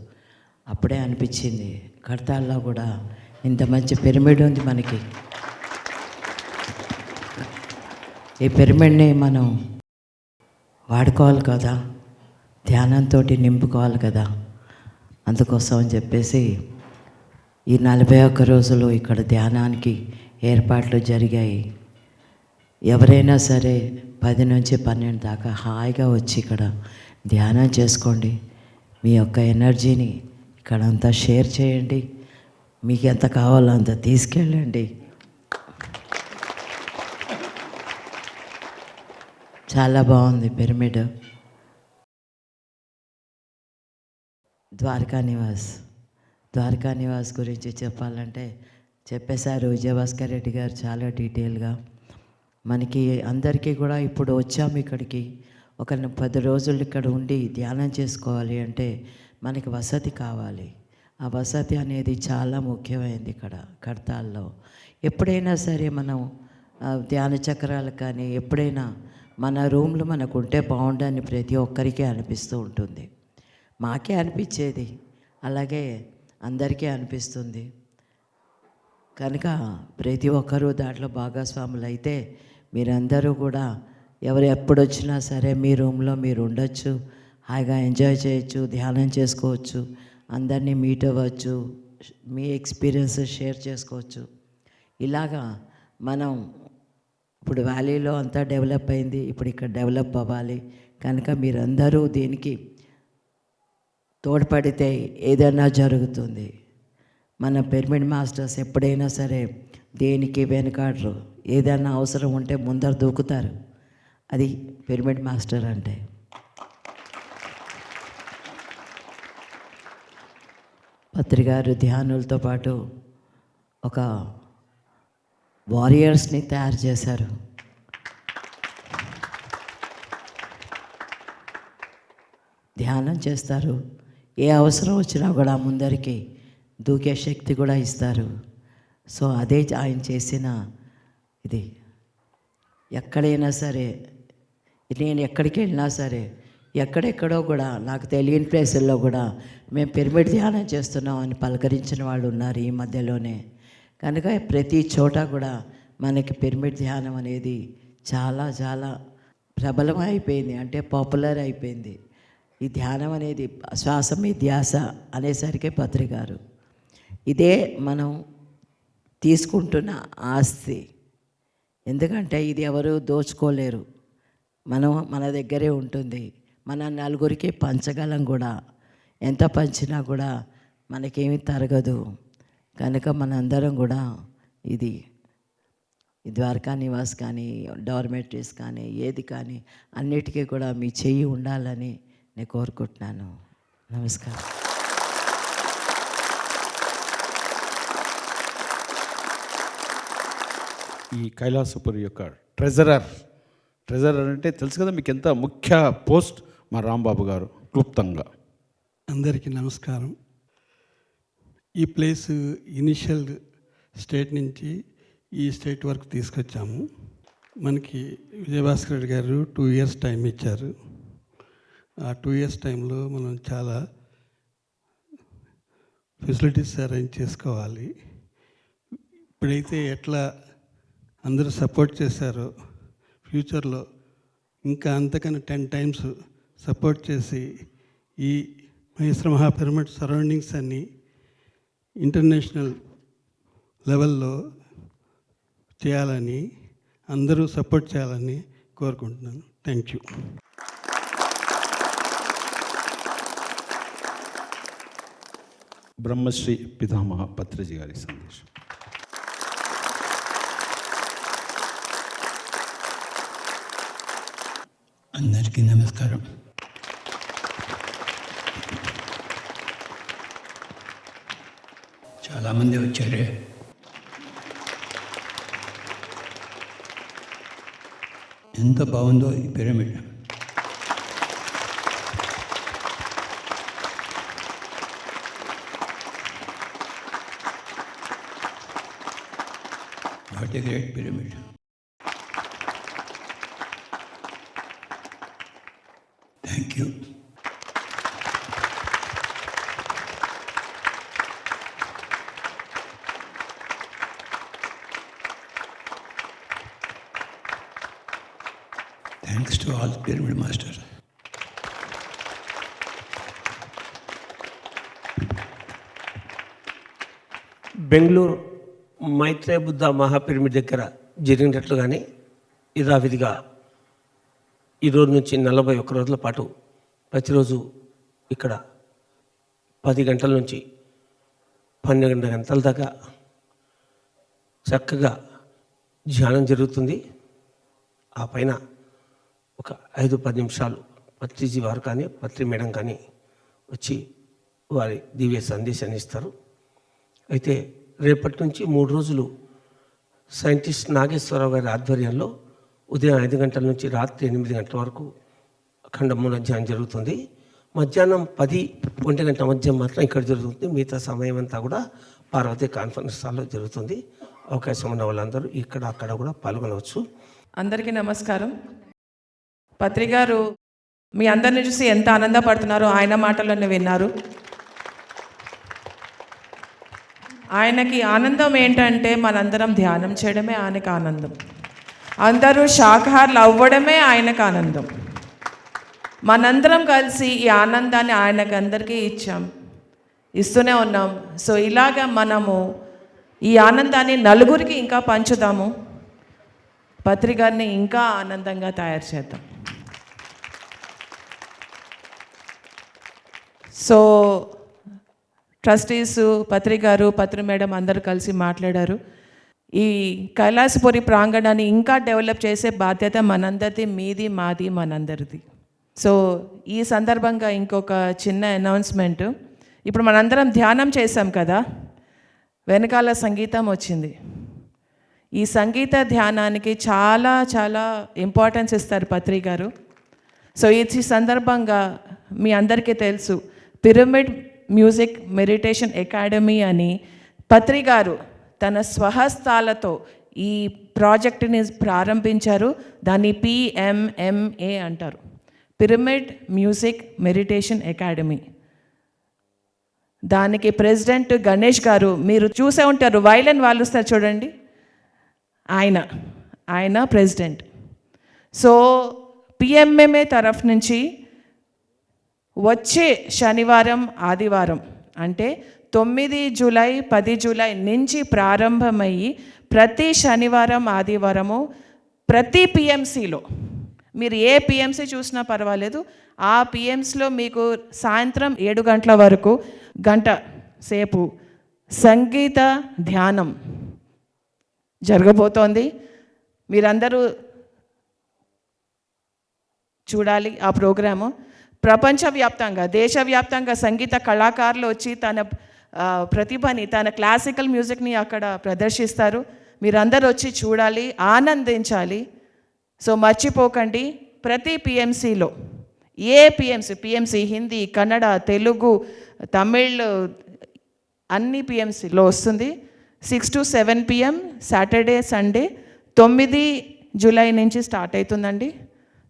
అప్పుడే అనిపించింది కడతాల్లో కూడా ఇంత మంచి పిరమిడ్ ఉంది మనకి. ఈ పిరమిడ్ని మనం వాడుకోవాలి కదా, ధ్యానంతో నింపుకోవాలి కదా. అందుకోసం అని చెప్పేసి ఈ 41 రోజులు ఇక్కడ ధ్యానానికి ఏర్పాట్లు జరిగాయి. ఎవరైనా సరే 10 నుంచి 12 దాకా హాయిగా వచ్చి ఇక్కడ ధ్యానం చేసుకోండి. మీ యొక్క ఎనర్జీని ఇక్కడంతా షేర్ చేయండి. మీకు ఎంత కావాలో అంత తీసుకెళ్ళండి. చాలా బాగుంది పిరమిడ్. ద్వారకా నివాస్ గురించి చెప్పాలంటే చెప్పేశారు విజయభాస్కర్ రెడ్డి గారు చాలా డీటెయిల్గా. మనకి అందరికీ కూడా ఇప్పుడు వచ్చాము ఇక్కడికి, ఒక 10 రోజులు ఇక్కడ ఉండి ధ్యానం చేసుకోవాలి అంటే మనకి వసతి కావాలి. ఆ వసతి అనేది చాలా ముఖ్యమైనది ఇక్కడ కడతాల్లో. ఎప్పుడైనా సరే మనం ధ్యాన చక్రాలు కానీ ఎప్పుడైనా మన రూమ్లో మనకు ఉంటే బాగుండని ప్రతి ఒక్కరికి అనిపిస్తూ ఉంటుంది. మాకే అనిపించేది, అలాగే అందరికీ అనిపిస్తుంది. కనుక ప్రతి ఒక్కరూ దాంట్లో భాగస్వాములు అయితే మీరందరూ కూడా ఎవరు ఎప్పుడు వచ్చినా సరే మీ రూమ్లో మీరు ఉండొచ్చు, హాయిగా ఎంజాయ్ చేయొచ్చు, ధ్యానం చేసుకోవచ్చు, అందరినీ మీట్ అవ్వచ్చు, మీ ఎక్స్పీరియన్స్ షేర్ చేసుకోవచ్చు. ఇలాగా మనం ఇప్పుడు వ్యాలీలో అంతా డెవలప్ అయింది, ఇప్పుడు ఇక్కడ డెవలప్ అవ్వాలి. కనుక మీరందరూ దీనికి తోడ్పడితే ఏదైనా జరుగుతుంది. మన పిరమిడ్ మాస్టర్స్ ఎప్పుడైనా సరే దేనికి వెనుకాడరు. ఏదైనా అవసరం ఉంటే ముందర దూకుతారు. అది పిరమిడ్ మాస్టర్ అంటే. పత్రికారు ధ్యానులతో పాటు ఒక వారియర్స్ని తయారు చేశారు. ధ్యానం చేస్తారు, ఏ అవసరం వచ్చినా కూడా ముందరికి దూకే శక్తి కూడా ఇస్తారు. సో అదే ఆయన చేసిన ఇది. ఎక్కడైనా సరే, నేను ఎక్కడికి వెళ్ళినా సరే, ఎక్కడెక్కడో కూడా నాకు తెలియని ప్లేసుల్లో కూడా మేము పిరమిడ్ ధ్యానం చేస్తున్నాం అని పలకరించిన వాళ్ళు ఉన్నారు ఈ మధ్యలోనే. కనుక ప్రతి చోట కూడా మనకి పిరమిడ్ ధ్యానం అనేది చాలా చాలా ప్రబలం అయిపోయింది, అంటే పాపులర్ అయిపోయింది. ఈ ధ్యానం అనేది శ్వాస మీ ధ్యాస అనేసరికి పత్రికారు ఇదే మనం తీసుకుంటున్న ఆస్తి. ఎందుకంటే ఇది ఎవరు దోచుకోలేరు, మన దగ్గరే ఉంటుంది. మన నలుగురికి పంచగలం కూడా, ఎంత పంచినా కూడా మనకేమీ తరగదు. కనుక మనందరం కూడా ఇది ఈ ద్వారకా నివాస్ కానీ డార్మెటరీస్ కానీ ఏది కానీ అన్నిటికీ కూడా మీ చెయ్యి ఉండాలని నేను కోరుకుంటున్నాను. నమస్కారం. ఈ కైలాసపురి యొక్క ట్రెజరర్ అంటే తెలుసు కదా మీకు, ఎంత ముఖ్య పోస్ట్ మా రాంబాబు గారు క్లుప్తంగా. అందరికీ నమస్కారం. ఈ ప్లేస్ ఇనిషియల్ స్టేట్ నుంచి ఈ స్టేట్ వరకు తీసుకొచ్చాము. మనకి విజయభాస్కర్ రెడ్డి గారు 2 years టైం ఇచ్చారు. ఆ 2 years టైంలో మనం చాలా ఫెసిలిటీస్ అరేంజ్ చేసుకోవాలి. ఇప్పుడైతే ఎట్లా అందరూ సపోర్ట్ చేశారో ఫ్యూచర్లో ఇంకా అంతకన్నా 10 times సపోర్ట్ చేసి ఈ మహేశ్వర మహాపిరమిడ్ సరౌండింగ్స్ అన్నీ ఇంటర్నేషనల్ లెవెల్లో చేయాలని, అందరూ సపోర్ట్ చేయాలని కోరుకుంటున్నాను. Thank you. బ్రహ్మశ్రీ పితామహ పత్రిజీ గారి సందేశం. అందరికీ నమస్కారం. చాలామంది వచ్చారే. ఎంత బాగుందో ఈ pyramid. What a great pyramid. Thank you. Thanks to all pyramid masters. Bengaluru Maitreya Buddha మహాపిరమిడ్ దగ్గర జరిగినట్లుగానే యథావిధిగా ఈరోజు నుంచి 41 రోజుల పాటు ప్రతిరోజు ఇక్కడ 10 గంటల నుంచి 12 గంటల దాకా చక్కగా ధ్యానం జరుగుతుంది. ఆ పైన ఒక 5-10 నిమిషాలు పత్రిజీ వారు కానీ పత్రి మేడం కానీ వచ్చి వారి దివ్య సందేశాన్ని ఇస్తారు. అయితే రేపటి నుంచి 3 రోజులు సైంటిస్ట్ నాగేశ్వరరావు గారి ఆధ్వర్యంలో ఉదయం 5 గంటల నుంచి రాత్రి 8 గంటల వరకు అఖండ మూల ధ్యానం జరుగుతుంది. మధ్యాహ్నం 10-1 గంటల మధ్య మాత్రం ఇక్కడ జరుగుతుంది. మిగతా సమయం అంతా కూడా పార్వతి కాన్ఫరెన్స్ హాల్లో జరుగుతుంది. అవకాశం ఉన్న వాళ్ళందరూ ఇక్కడ అక్కడ కూడా పాల్గొనవచ్చు. అందరికీ నమస్కారం. పత్రి గారు మీ అందరిని చూసి ఎంత ఆనందపడుతున్నారో ఆయన మాటల్లోనే విన్నారు. ఆయనకి ఆనందం ఏంటంటే మనందరం ధ్యానం చేయడమే ఆయనకు ఆనందం. అందరూ శాకాహారులు అవ్వడమే ఆయనకు ఆనందం. మనందరం కలిసి ఈ ఆనందాన్ని ఆయనకు అందరికీ ఇస్తూనే ఉన్నాం. సో ఇలాగా మనము ఈ ఆనందాన్ని నలుగురికి ఇంకా పంచుదాము. పత్రి గారిని ఇంకా ఆనందంగా తయారు చేద్దాం. సో ట్రస్టీస్, పత్రి గారు, పత్రి మేడం అందరూ కలిసి మాట్లాడారు. ఈ కైలాసపురి ప్రాంగణాన్ని ఇంకా డెవలప్ చేసే బాధ్యత మనందరిది, మీది, మాది, మనందరిది. సో ఈ సందర్భంగా ఇంకొక చిన్న అనౌన్స్మెంట్. ఇప్పుడు మనందరం ధ్యానం చేసాం కదా, వెనకాల సంగీతం వచ్చింది. ఈ సంగీత ధ్యానానికి చాలా చాలా ఇంపార్టెన్స్ ఇస్తారు పత్రి గారు. సో ఈ సందర్భంగా మీ అందరికీ తెలుసు, పిరమిడ్ మ్యూజిక్ మెడిటేషన్ అకాడమీ అని పత్రి గారు తన స్వహస్తాలతో ఈ ప్రాజెక్టుని ప్రారంభించారు. దాన్ని PMMA అంటారు, పిరమిడ్ మ్యూజిక్ మెడిటేషన్ అకాడమీ. దానికి ప్రెసిడెంట్ గణేష్ గారు, మీరు చూసే ఉంటారు, వైలెన్ వాళ్ళు వస్తారు చూడండి, ఆయన ప్రెసిడెంట్. సో PMMA తరఫు నుంచి వచ్చే శనివారం, ఆదివారం అంటే 9 జూలై, 10 జూలై నుంచి ప్రారంభమయ్యి ప్రతి శనివారం, ఆదివారము ప్రతి PMCలో, మీరు ఏ PMC చూసినా పర్వాలేదు, ఆ PMCలో మీకు సాయంత్రం 7 గంటల వరకు గంట సేపు సంగీత ధ్యానం జరగబోతోంది. మీరందరూ చూడాలి ఆ ప్రోగ్రాము. ప్రపంచవ్యాప్తంగా, దేశవ్యాప్తంగా సంగీత కళాకారులు వచ్చి తన ప్రతిభని, తన క్లాసికల్ మ్యూజిక్ని అక్కడ ప్రదర్శిస్తారు. మీరందరూ వచ్చి చూడాలి, ఆనందించాలి. సో మర్చిపోకండి, ప్రతి పిఎంసిలో పిఎంసి హిందీ, కన్నడ, తెలుగు, తమిళ్ అన్ని పిఎంసిలో వస్తుంది. 6 to 7 PM Saturday Sunday 9 July నుంచి స్టార్ట్ అవుతుందండి.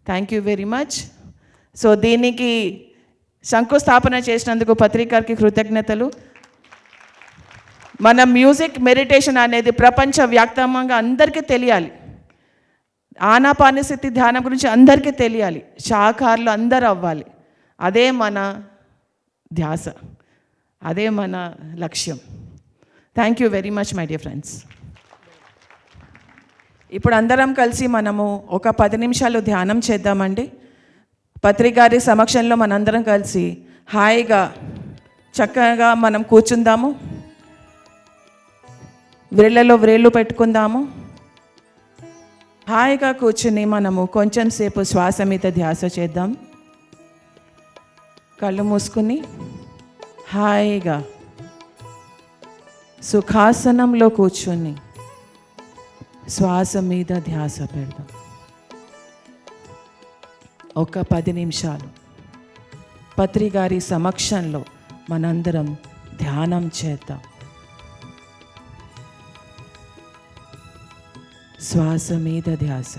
Thank you very much. So దీనికి శంకుస్థాపన చేసినందుకు పత్రికారికి కృతజ్ఞతలు. మన మ్యూజిక్ మెడిటేషన్ అనేది ప్రపంచవ్యాప్తంగా అందరికీ తెలియాలి. ఆనాపానసతి ధ్యానం గురించి అందరికీ తెలియాలి. శాఖారులు అందరూ అవ్వాలి. అదే మన ధ్యాస, అదే మన లక్ష్యం. Thank you very much my dear friends. ఇప్పుడు అందరం కలిసి మనము ఒక 10 నిమిషాలు ధ్యానం చేద్దామండి. పత్రికారి సమక్షంలో మనందరం కలిసి హాయిగా చక్కగా మనం కూర్చుందాము. వ్రేళ్ళలో వ్రేళ్ళు పెట్టుకుందాము. హాయిగా కూర్చుని మనము కొంచెం సేపు శ్వాస మీద ధ్యాస చేద్దాం. కళ్ళు మూసుకుని హాయిగా సుఖాసనంలో కూర్చుని శ్వాస మీద ధ్యాస పెడదాం. ఒక 10 నిమిషాలు పత్రికారి సమక్షంలో మనందరం ధ్యానం చేద్దాం. శ్వాస మీద ధ్యాస.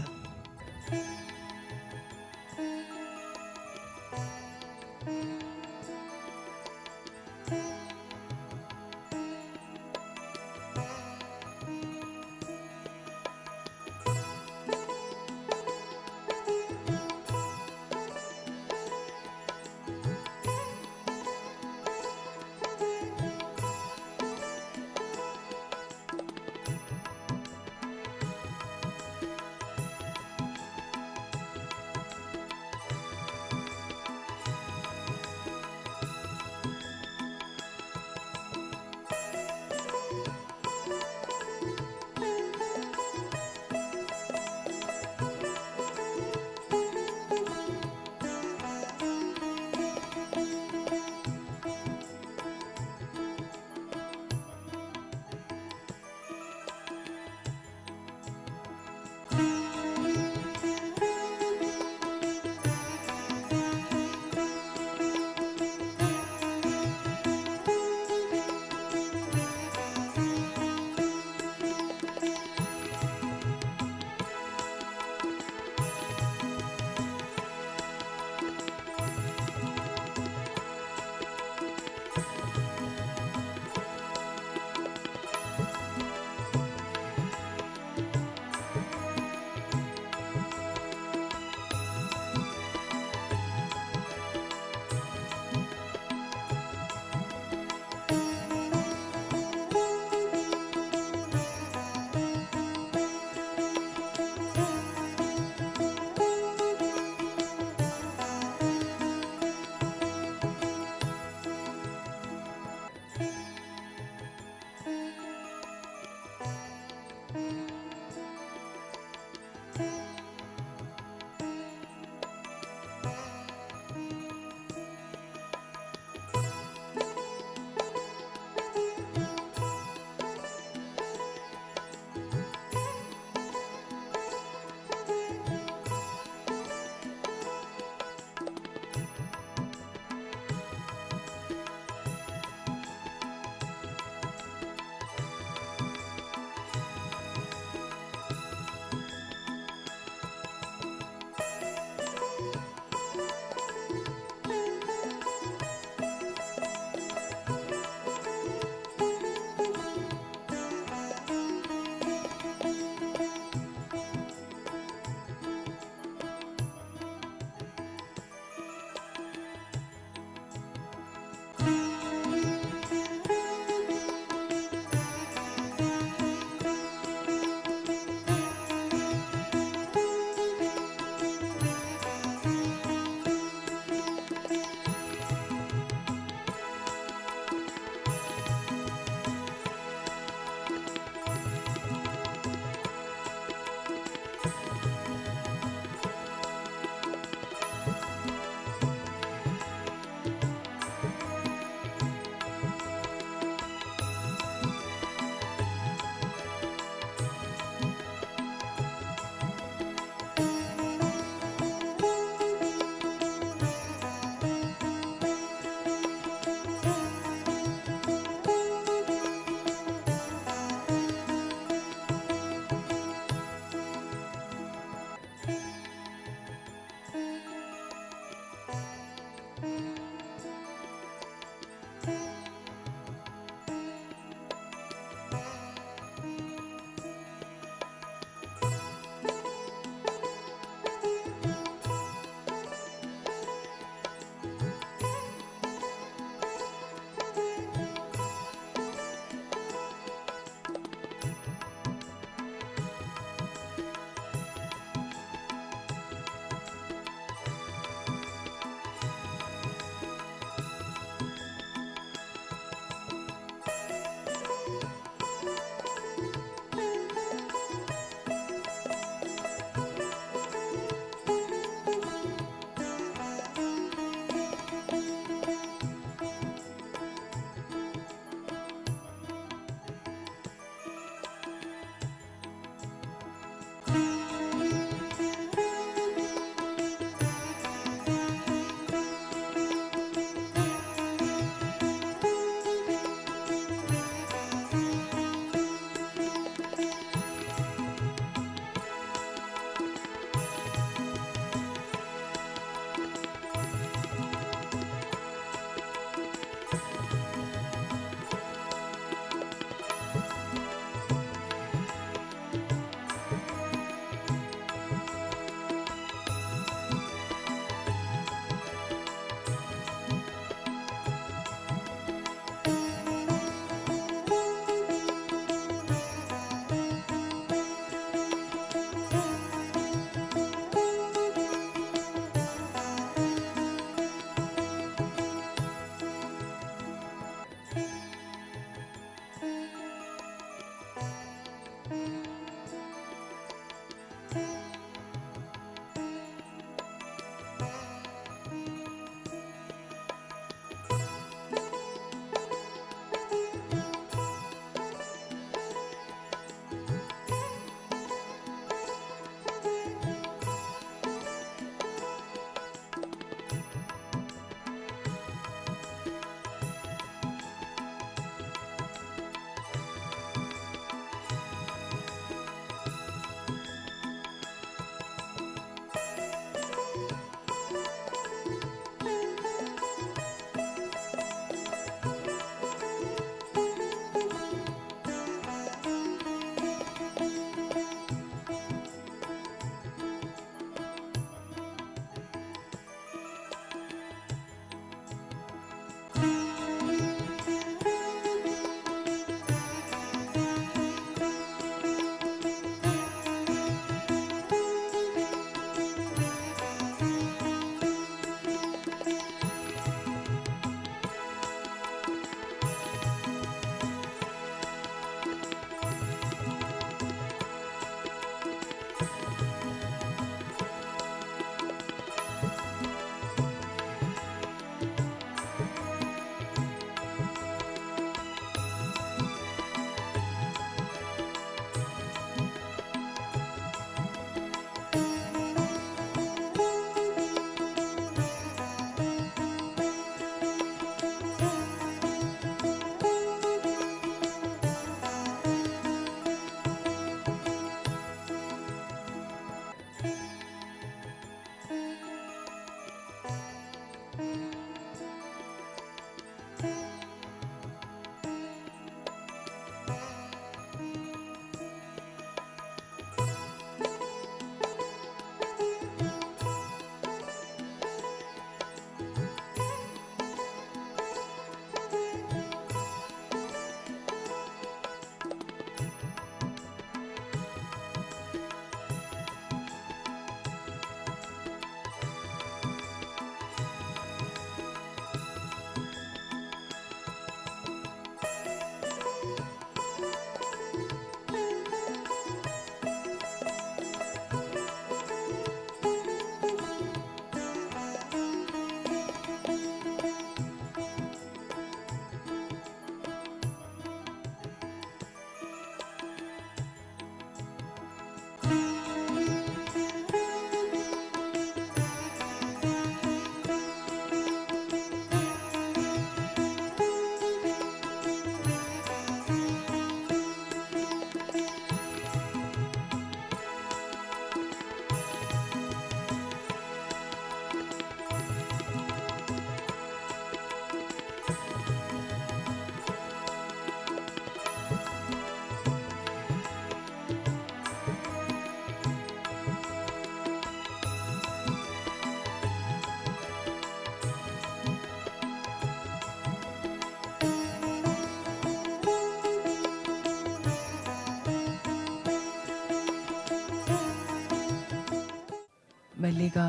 మెల్లిగా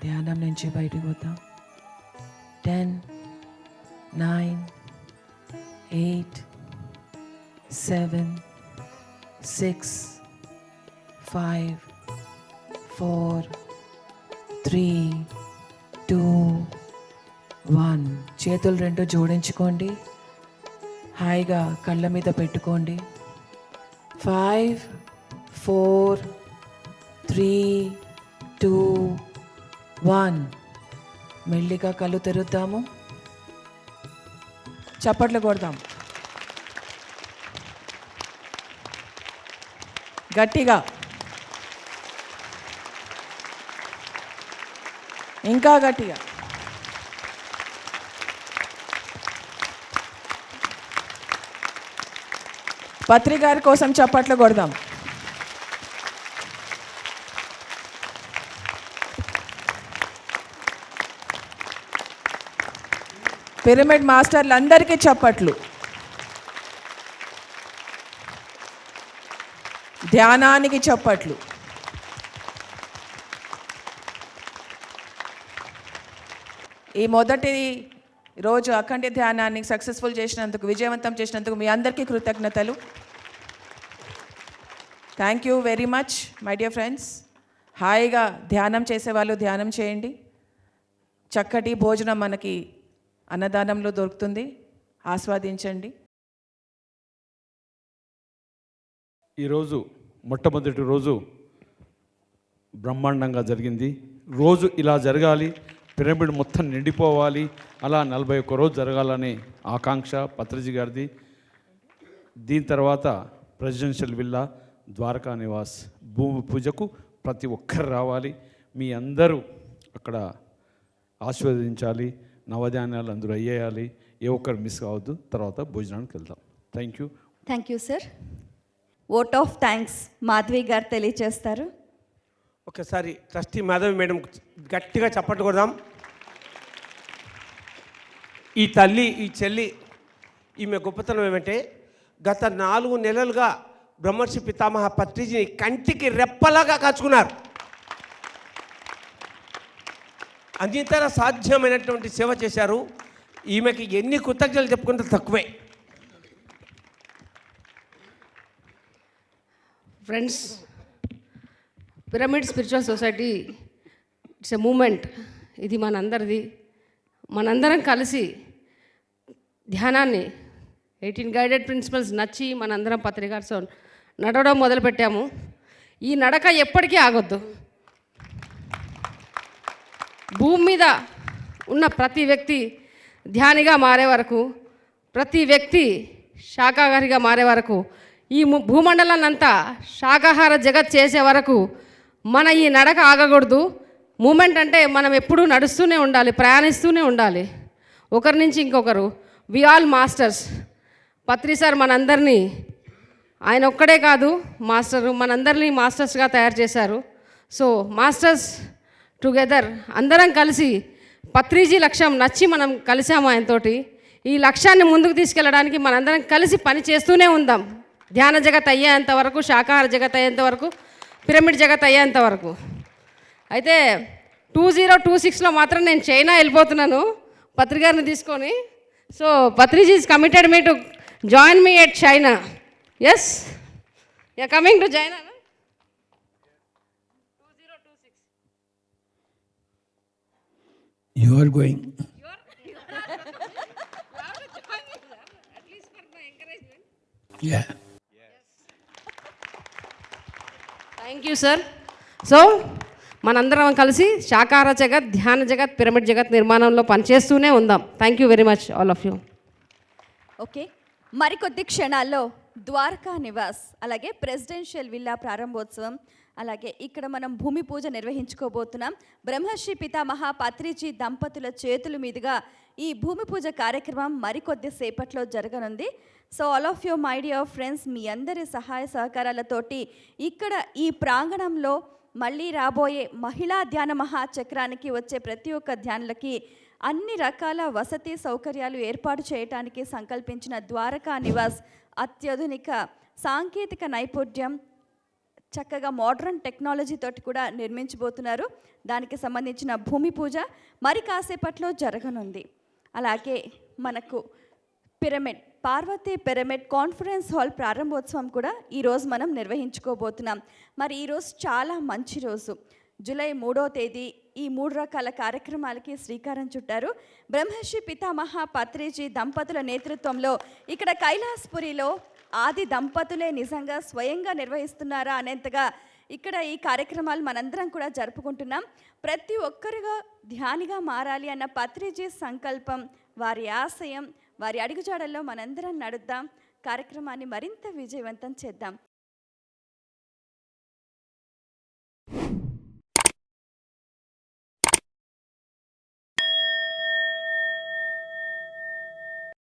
ధ్యానం నుంచి బయటకు వద్దాం. 10, 9, 8, 7, 6, 5, 4, 3, 2, 1. చేతులు రెండు జోడించుకోండి. హాయిగా కళ్ళ మీద పెట్టుకోండి. 5, 4, 3, 2, 1. మెల్లిగా కళ్ళు తెరుద్దాము. చప్పట్లు కొడదాం గట్టిగా, ఇంకా గట్టిగా. పత్రికారి కోసం చప్పట్లు కొడదాం. పిరమిడ్ మాస్టర్లు అందరికీ చప్పట్లు. ధ్యానానికి చప్పట్లు. ఈ మొదటి రోజు అఖండ ధ్యానాన్ని సక్సెస్ఫుల్ చేసినందుకు, విజయవంతం చేసినందుకు మీ అందరికీ కృతజ్ఞతలు. Thank you very much my dear friends. హాయిగా ధ్యానం చేసేవాళ్ళు ధ్యానం చేయండి. చక్కటి భోజనం మనకి అన్నదానంలో దొరుకుతుంది, ఆస్వాదించండి. ఈరోజు మొట్టమొదటి రోజు బ్రహ్మాండంగా జరిగింది. రోజు ఇలా జరగాలి, పిరమిడ్ మొత్తం నిండిపోవాలి, అలా 41 రోజు జరగాలనే ఆకాంక్ష పత్రిజీ గారిది. దీని తర్వాత ప్రెసిడెన్షియల్ విల్లా, ద్వారకా నివాస్ భూమి పూజకు ప్రతి ఒక్కరు రావాలి. మీ అందరూ అక్కడ ఆశీర్వదించాలి. నవధాన్యాలు అందరూ అయ్యేయాలి. ఏ ఒక్కరు మిస్ కావద్దు. తర్వాత భోజనానికి వెళ్దాం. Thank you. Thank you sir. Vote of thanks Madhavi గారు తెలియజేస్తారు. ఒకసారి ట్రస్టీ మాధవి మేడం గట్టిగా చప్పట్లు కొడదాం. ఈ తల్లి, ఈ చెల్లి, ఈమె గొప్పతనం ఏమంటే గత 4 నెలలుగా బ్రహ్మర్షి పితామహ పత్రిజీని కంటికి రెప్పలాగా కాచుకున్నారు. అందితర సాధ్యమైనటువంటి సేవ చేశారు. ఈమెకి ఎన్ని కృతజ్ఞతలు చెప్పుకుంటే తక్కువే. Friends, pyramid spiritual society it's a moment. ఇది మనందరిది. మనందరం కలిసి ధ్యానాన్ని 18 గైడెడ్ ప్రిన్సిపల్స్ నచ్చి మనందరం పత్రికతో నడవడం మొదలుపెట్టాము. ఈ నడక ఎప్పటికీ ఆగొద్దు. భూమి మీద ఉన్న ప్రతి వ్యక్తి ధ్యానిగా మారే వరకు, ప్రతి వ్యక్తి శాకాహారిగా మారే వరకు, ఈ భూమండలాన్ని అంతా శాకాహార జగత్ చేసే వరకు మన ఈ నడక ఆగకూడదు. మూమెంట్ అంటే మనం ఎప్పుడూ నడుస్తూనే ఉండాలి, ప్రయాణిస్తూనే ఉండాలి. ఒకరి నుంచి ఇంకొకరు. We all masters. Patri sir మనందరినీ, ఆయన ఒక్కడే కాదు మాస్టరు, మనందరినీ మాస్టర్స్గా తయారు చేశారు. సో మాస్టర్స్ టుగెదర్ అందరం కలిసి పత్రిజీ లక్ష్యం నచ్చి మనం కలిసాము ఆయనతోటి. ఈ లక్ష్యాన్ని ముందుకు తీసుకెళ్ళడానికి మనందరం కలిసి పని చేస్తూనే ఉందాం. ధ్యాన జగత్ అయ్యేంత వరకు, శాకాహార జగత్ అయ్యేంత వరకు, పిరమిడ్ జగత్ అయ్యేంత వరకు. అయితే 2026లో మాత్రం నేను చైనా వెళ్ళిపోతున్నాను పత్రికారిని తీసుకొని. So Patriji is committed me to join me at China. Yes, you are coming to China. 2026. You are going. At least for my encouragement. Yeah. Thank you sir. So మనందరం కలిసి శాకాహార జగత్, ధ్యాన జగత్, పిరమిడ్ జగత్ నిర్మాణంలో పనిచేస్తూనే ఉందాం. Thank you very much all of you. Okay, మరికొద్ది క్షణాల్లో ద్వారకా నివాస్ అలాగే ప్రెసిడెన్షియల్ విల్లా ప్రారంభోత్సవం, అలాగే ఇక్కడ మనం భూమి పూజ నిర్వహించుకోబోతున్నాం. బ్రహ్మర్షి పితామహ పత్రిజీ దంపతుల చేతుల మీదుగా ఈ భూమి పూజ కార్యక్రమం మరికొద్ది సేపట్లో జరగనుంది. So all of you my dear friends, మీ అందరి సహాయ సహకారాలతోటి ఇక్కడ ఈ ప్రాంగణంలో మళ్ళీ రాబోయే మహిళా ధ్యాన మహాచక్రానికి వచ్చే ప్రతి ఒక్క ధ్యానులకి అన్ని రకాల వసతి సౌకర్యాలు ఏర్పాటు చేయడానికి సంకల్పించిన ద్వారకా నివాస్ అత్యాధునిక సాంకేతిక నైపుణ్యం, చక్కగా మోడర్న్ టెక్నాలజీ తోటి కూడా నిర్మించబోతున్నారు. దానికి సంబంధించిన భూమి పూజ మరి కాసేపట్లో జరగనుంది. అలాగే మనకు pyramid, Parvati pyramid conference hall ప్రారంభోత్సవం కూడా ఈరోజు మనం నిర్వహించుకోబోతున్నాం. మరి ఈరోజు చాలా మంచి రోజు, జూలై 3వ తేదీ. ఈ 3 రకాల కార్యక్రమాలకి శ్రీకారం చుట్టారు బ్రహ్మర్షి పితామహ పత్రిజీ దంపతుల నేతృత్వంలో. ఇక్కడ కైలాసపురిలో ఆది దంపతులే నిజంగా స్వయంగా నిర్వహిస్తున్నారా అనేంతగా ఇక్కడ ఈ కార్యక్రమాలు మనందరం కూడా జరుపుకుంటున్నాం. ప్రతి ఒక్కరుగా ధ్యానిగా మారాలి అన్న పత్రిజీ సంకల్పం, వారి ఆశయం, వారి అడుగుజాడల్లో మనందరం నడుద్దాం. కార్యక్రమాన్ని మరింత విజయవంతం చేద్దాం.